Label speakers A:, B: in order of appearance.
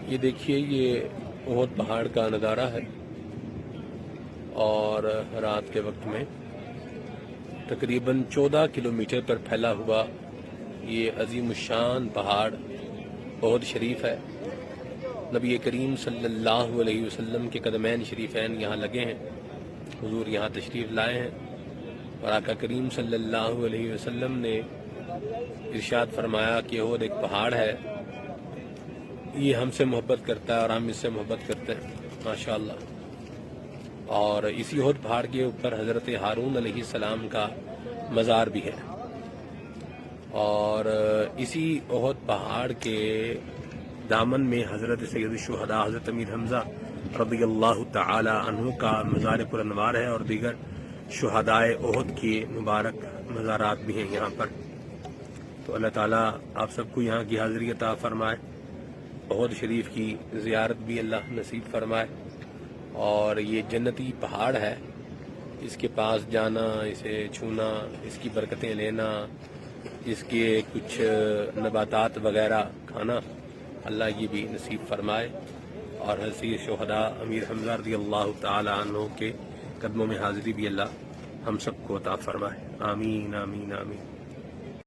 A: یہ دیکھیے، یہ احد پہاڑ کا نظارہ ہے، اور رات کے وقت میں تقریباً 14 کلومیٹر پر پھیلا ہوا یہ عظیم الشان پہاڑ احد شریف ہے۔ نبی کریم صلی اللہ علیہ وسلم کے قدمین شریفین یہاں لگے ہیں، حضور یہاں تشریف لائے ہیں، اور آقا کریم صلی اللہ علیہ وسلم نے ارشاد فرمایا کہ احد ایک پہاڑ ہے، یہ ہم سے محبت کرتا ہے اور ہم اس سے محبت کرتے ہیں، ماشاءاللہ۔ اور اسی احد پہاڑ کے اوپر حضرت ہارون علیہ السلام کا مزار بھی ہے، اور اسی احد پہاڑ کے دامن میں حضرت سید الشہداء حضرت امیر حمزہ رضی اللہ تعالی عنہ کا مزار پر انوار ہے، اور دیگر شہداء احد کے مبارک مزارات بھی ہیں یہاں پر۔ تو اللہ تعالیٰ آپ سب کو یہاں کی حاضری عطا فرمائے، احد شریف کی زیارت بھی اللہ نصیب فرمائے، اور یہ جنتی پہاڑ ہے، اس کے پاس جانا، اسے چھونا، اس کی برکتیں لینا، اس کے کچھ نباتات وغیرہ کھانا، اللہ یہ بھی نصیب فرمائے، اور حضرت شہداء امیر حمزہ رضی اللہ تعالی عنہ کے قدموں میں حاضری بھی اللہ ہم سب کو عطا فرمائے، آمین آمین آمین۔